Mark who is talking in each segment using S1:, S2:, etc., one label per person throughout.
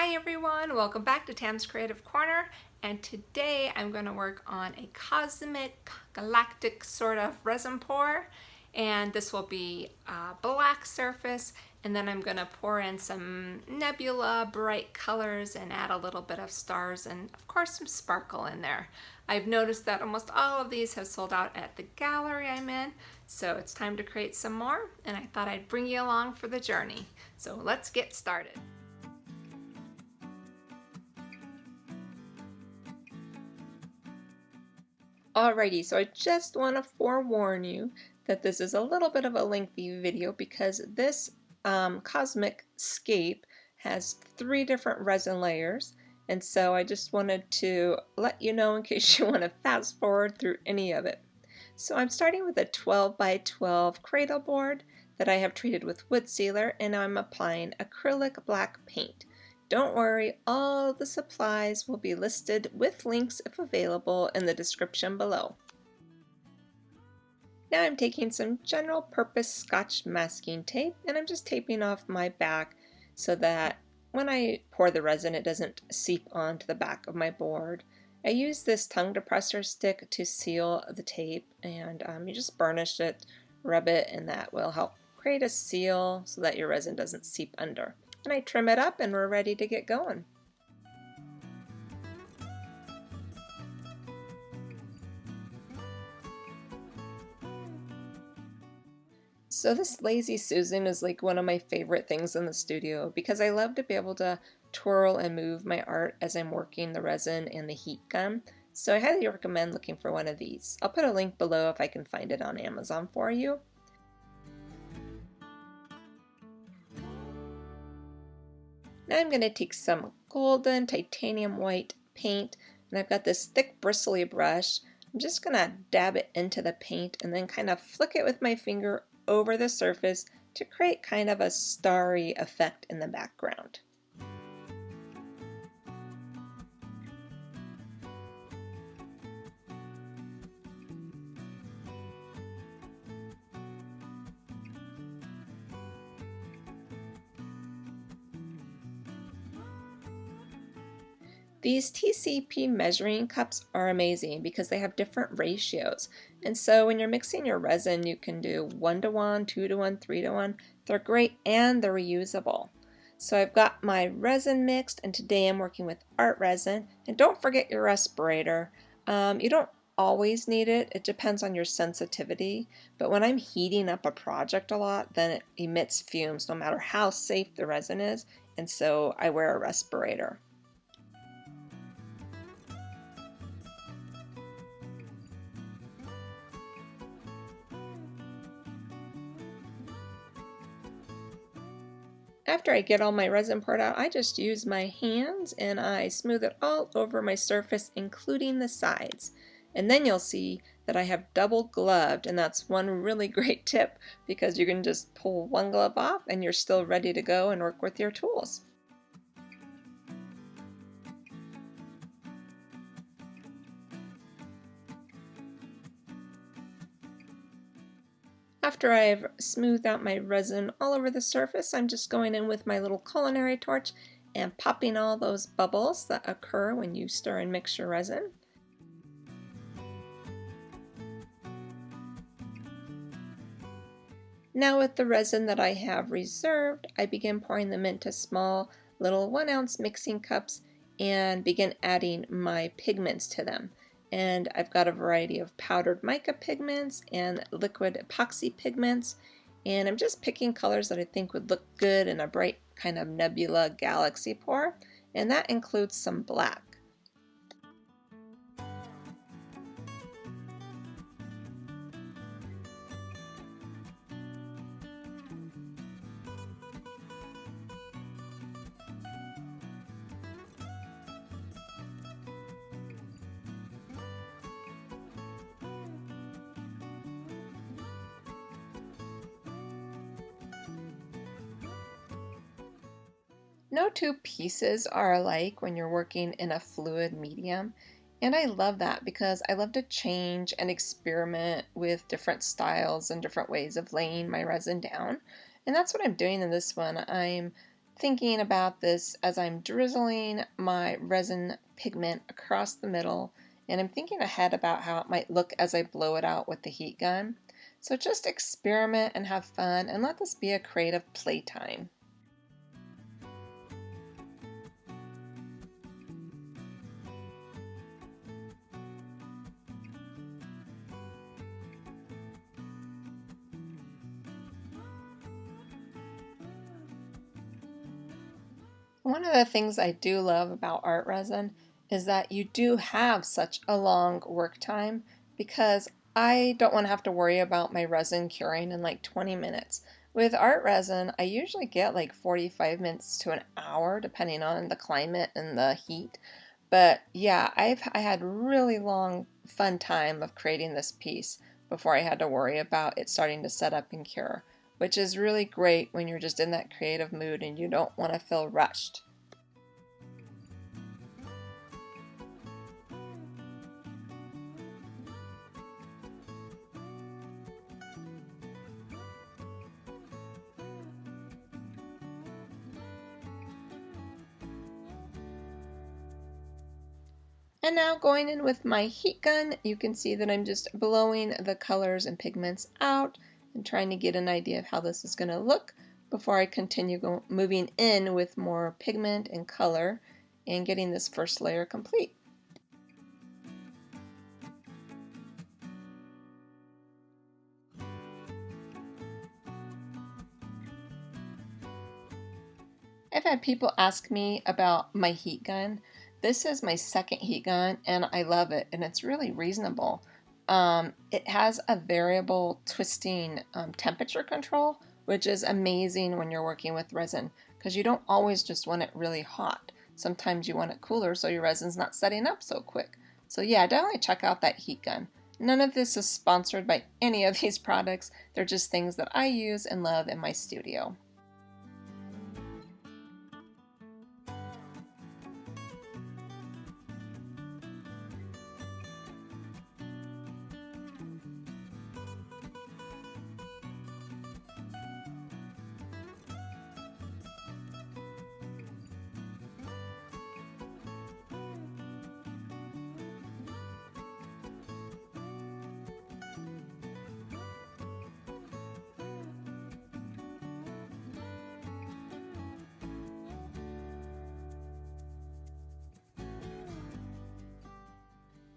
S1: Hi everyone, welcome back to Tam's Creative Corner, and today I'm going to work on a cosmic galactic sort of resin pour, and this will be a black surface, and then I'm going to pour in some nebula bright colors and add a little bit of stars and of course some sparkle in there. I've noticed that almost all of these have sold out at the gallery I'm in, so it's time to create some more, and I thought I'd bring you along for the journey. So let's get started. Alrighty, so I just want to forewarn you that this is a little bit of a lengthy video because this cosmic scape has 3 different resin layers, and so I just wanted to let you know in case you want to fast forward through any of it. So I'm starting with a 12 by 12 cradle board that I have treated with wood sealer, and I'm applying acrylic black paint. Don't worry, all the supplies will be listed with links if available in the description below. Now I'm taking some general purpose Scotch masking tape and I'm just taping off my back so that when I pour the resin it doesn't seep onto the back of my board. I use this tongue depressor stick to seal the tape, and you just burnish it, rub it, and that will help create a seal so that your resin doesn't seep under. And I trim it up and we're ready to get going. So this Lazy Susan is like one of my favorite things in the studio because I love to be able to twirl and move my art as I'm working the resin and the heat gun. So I highly recommend looking for one of these. I'll put a link below if I can find it on Amazon for you. Now I'm going to take some golden titanium white paint, and I've got this thick bristly brush. I'm just going to dab it into the paint and then kind of flick it with my finger over the surface to create kind of a starry effect in the background. These TCP measuring cups are amazing because they have different ratios. And so when you're mixing your resin, you can do 1:1, 2:1, 3:1. They're great and they're reusable. So I've got my resin mixed, and today I'm working with art resin. And don't forget your respirator. You don't always need it. It depends on your sensitivity. But when I'm heating up a project a lot, then it emits fumes no matter how safe the resin is. And so I wear a respirator. After I get all my resin poured out, I just use my hands and I smooth it all over my surface, including the sides. And then you'll see that I have double gloved, and that's one really great tip because you can just pull one glove off and you're still ready to go and work with your tools. After I've smoothed out my resin all over the surface, I'm just going in with my little culinary torch and popping all those bubbles that occur when you stir and mix your resin. Now with the resin that I have reserved, I begin pouring them into small little 1-ounce mixing cups and begin adding my pigments to them. And I've got a variety of powdered mica pigments and liquid epoxy pigments, and I'm just picking colors that I think would look good in a bright kind of nebula galaxy pour, and that includes some black. No two pieces are alike when you're working in a fluid medium, and I love that because I love to change and experiment with different styles and different ways of laying my resin down, and that's what I'm doing in this one. I'm thinking about this as I'm drizzling my resin pigment across the middle, and I'm thinking ahead about how it might look as I blow it out with the heat gun. So just experiment and have fun and let this be a creative playtime. One of the things I do love about art resin is that you do have such a long work time because I don't want to have to worry about my resin curing in like 20 minutes. With art resin, I usually get like 45 minutes to an hour depending on the climate and the heat. But yeah, I had really long fun time of creating this piece before I had to worry about it starting to set up and cure, which is really great when you're just in that creative mood and you don't want to feel rushed. And now going in with my heat gun, you can see that I'm just blowing the colors and pigments out and trying to get an idea of how this is going to look before I continue moving in with more pigment and color and getting this first layer complete. I've had people ask me about my heat gun. This is my second heat gun and I love it, and it's really reasonable. It has a variable twisting temperature control, which is amazing when you're working with resin because you don't always just want it really hot. Sometimes you want it cooler so your resin's not setting up so quick. So yeah, definitely check out that heat gun. None of this is sponsored by any of these products. They're just things that I use and love in my studio.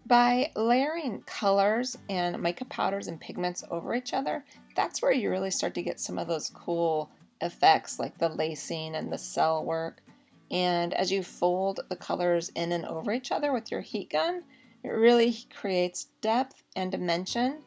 S1: By layering colors and mica powders and pigments over each other, that's where you really start to get some of those cool effects like the lacing and the cell work. And as you fold the colors in and over each other with your heat gun, it really creates depth and dimension,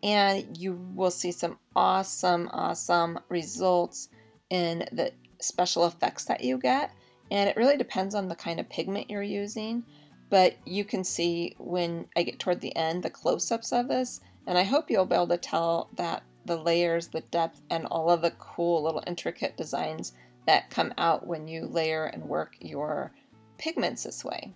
S1: and you will see some awesome results in the special effects that you get. And it really depends on the kind of pigment you're using. But you can see when I get toward the end the close-ups of this, and I hope you'll be able to tell that the layers, the depth, and all of the cool little intricate designs that come out when you layer and work your pigments this way.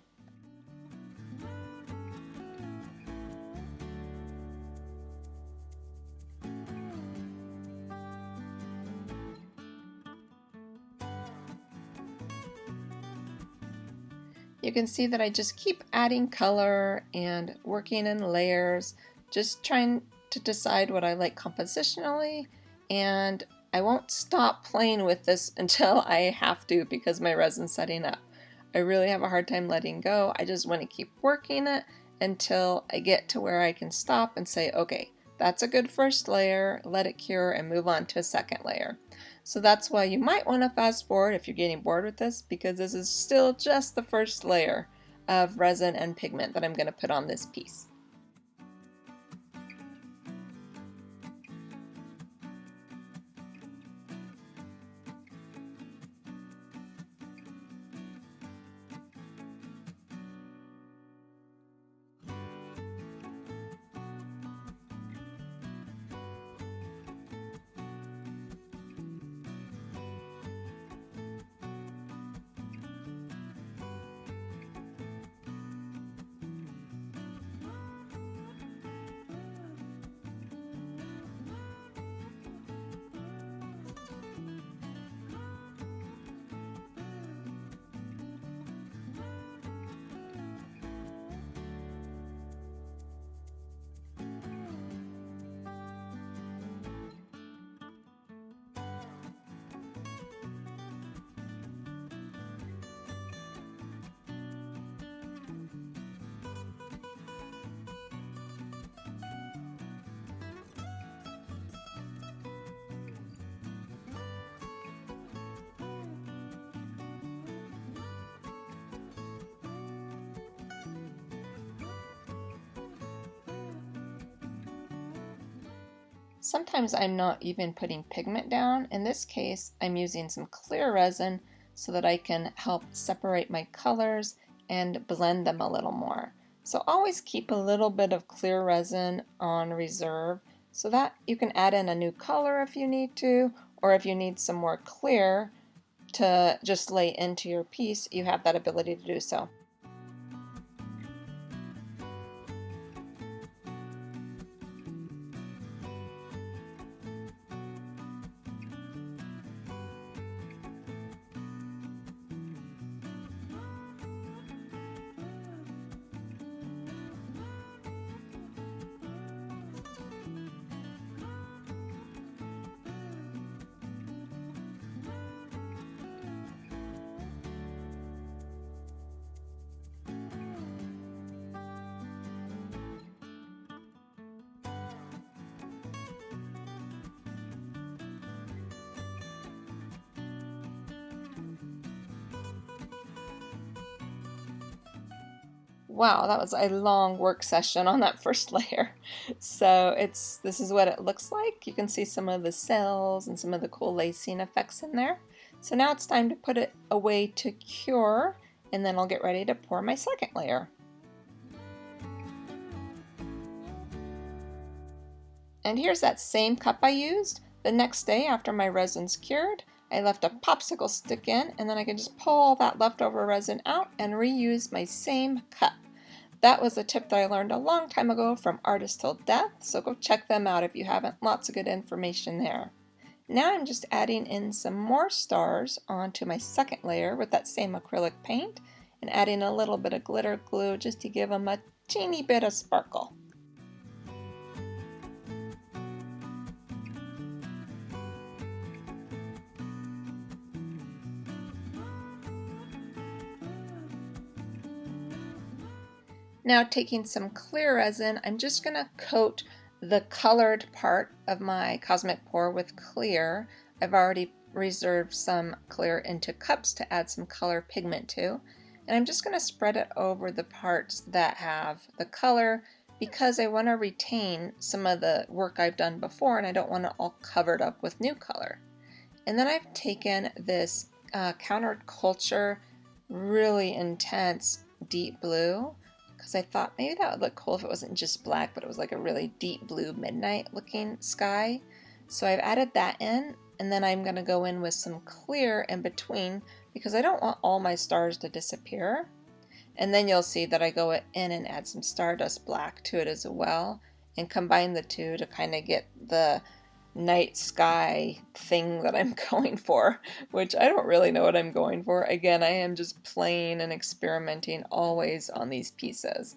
S1: You can see that I just keep adding color and working in layers, just trying to decide what I like compositionally, and I won't stop playing with this until I have to because my resin's setting up. I really have a hard time letting go. I just want to keep working it until I get to where I can stop and say, okay, that's a good first layer, let it cure, and move on to a second layer. So that's why you might want to fast forward if you're getting bored with this, because this is still just the first layer of resin and pigment that I'm going to put on this piece. Sometimes I'm not even putting pigment down. In this case, I'm using some clear resin so that I can help separate my colors and blend them a little more. So always keep a little bit of clear resin on reserve so that you can add in a new color if you need to, or if you need some more clear to just lay into your piece, you have that ability to do so. Wow, that was a long work session on that first layer. So this is what it looks like. You can see some of the cells and some of the cool lacing effects in there. So now it's time to put it away to cure, and then I'll get ready to pour my second layer. And here's that same cup I used. The next day after my resin's cured, I left a popsicle stick in, and then I can just pull that leftover resin out and reuse my same cup. That was a tip that I learned a long time ago from Artist Till Death, so go check them out if you haven't. Lots of good information there. Now I'm just adding in some more stars onto my second layer with that same acrylic paint and adding a little bit of glitter glue just to give them a teeny bit of sparkle. Now taking some clear resin, I'm just going to coat the colored part of my cosmic pour with clear. I've already reserved some clear into cups to add some color pigment to. And I'm just going to spread it over the parts that have the color because I want to retain some of the work I've done before and I don't want it all covered up with new color. And then I've taken this counterculture, really intense deep blue, because I thought maybe that would look cool if it wasn't just black, but it was like a really deep blue midnight looking sky. So I've added that in, and then I'm going to go in with some clear in between because I don't want all my stars to disappear. And then you'll see that I go in and add some Stardust Black to it as well and combine the two to kind of get the night sky thing that I'm going for, which I don't really know what I'm going for. Again, I am just playing and experimenting always on these pieces.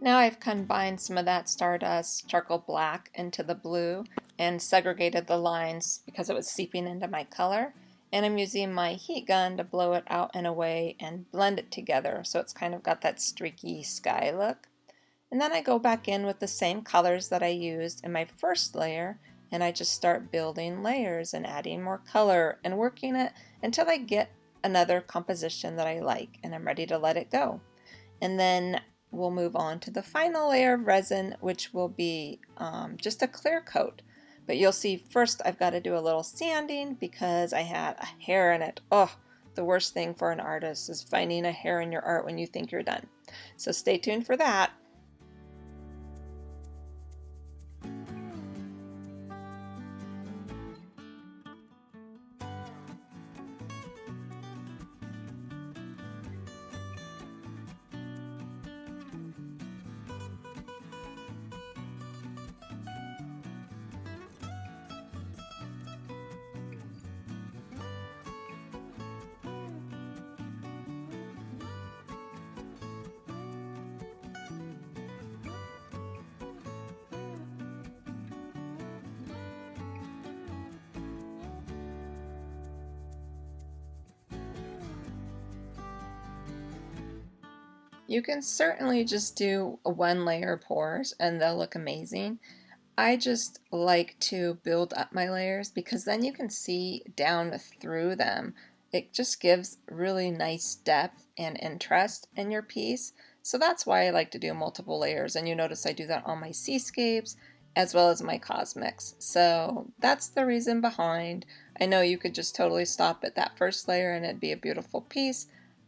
S1: Now I've combined some of that Stardust charcoal black into the blue and segregated the lines because it was seeping into my color. And I'm using my heat gun to blow it out and away and blend it together so it's kind of got that streaky sky look. And then I go back in with the same colors that I used in my first layer and I just start building layers and adding more color and working it until I get another composition that I like and I'm ready to let it go. And then we'll move on to the final layer of resin, which will be just a clear coat. But you'll see first I've got to do a little sanding because I had a hair in it. Oh, the worst thing for an artist is finding a hair in your art when you think you're done. So stay tuned for that. You can certainly just do one layer pours and they'll look amazing. I just like to build up my layers because then you can see down through them. It just gives really nice depth and interest in your piece. So that's why I like to do multiple layers, and you notice I do that on my seascapes as well as my cosmics. So that's the reason behind. I know you could just totally stop at that first layer and it'd be a beautiful piece,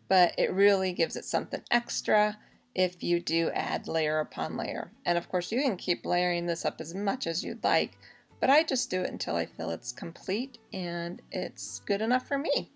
S1: but it really gives it something extra if you do add layer upon layer. And of course you can keep layering this up as much as you'd like, but I just do it until I feel it's complete and it's good enough for me.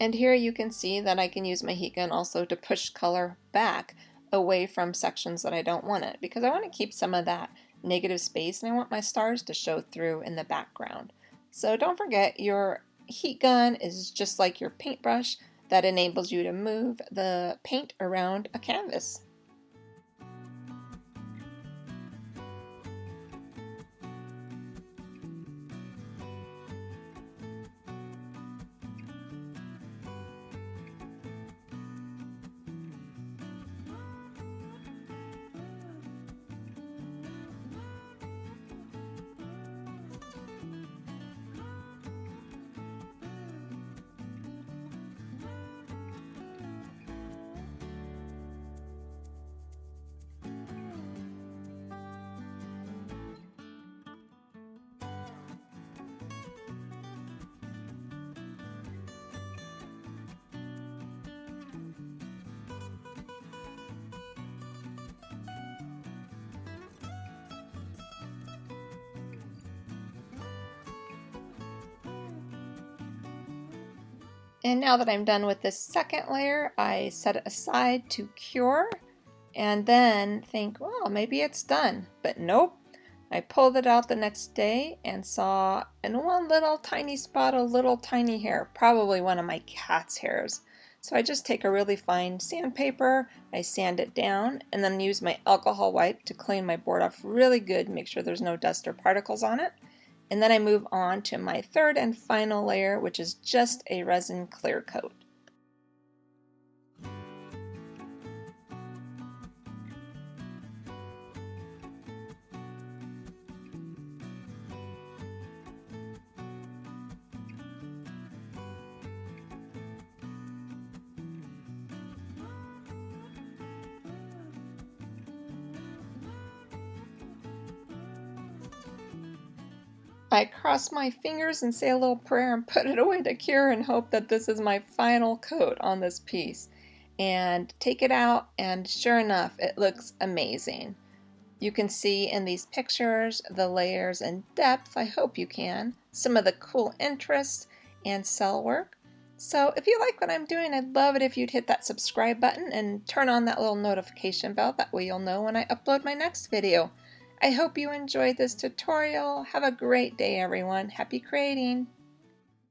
S1: And here you can see that I can use my heat gun also to push color back away from sections that I don't want it, because I want to keep some of that negative space and I want my stars to show through in the background. So don't forget, your heat gun is just like your paintbrush that enables you to move the paint around a canvas. And now that I'm done with this second layer, I set it aside to cure and then think, well, maybe it's done. But nope. I pulled it out the next day and saw in one little tiny spot a little tiny hair, probably one of my cat's hairs. So I just take a really fine sandpaper, I sand it down, and then use my alcohol wipe to clean my board off really good, make sure there's no dust or particles on it. And then I move on to my third and final layer, which is just a resin clear coat. I cross my fingers and say a little prayer and put it away to cure and hope that this is my final coat on this piece. And take it out, and sure enough, it looks amazing. You can see in these pictures the layers and depth, I hope you can, some of the cool interest and cell work. So if you like what I'm doing, I'd love it if you'd hit that subscribe button and turn on that little notification bell. That way you'll know when I upload my next video. I hope you enjoyed this tutorial. Have a great day, everyone. Happy creating!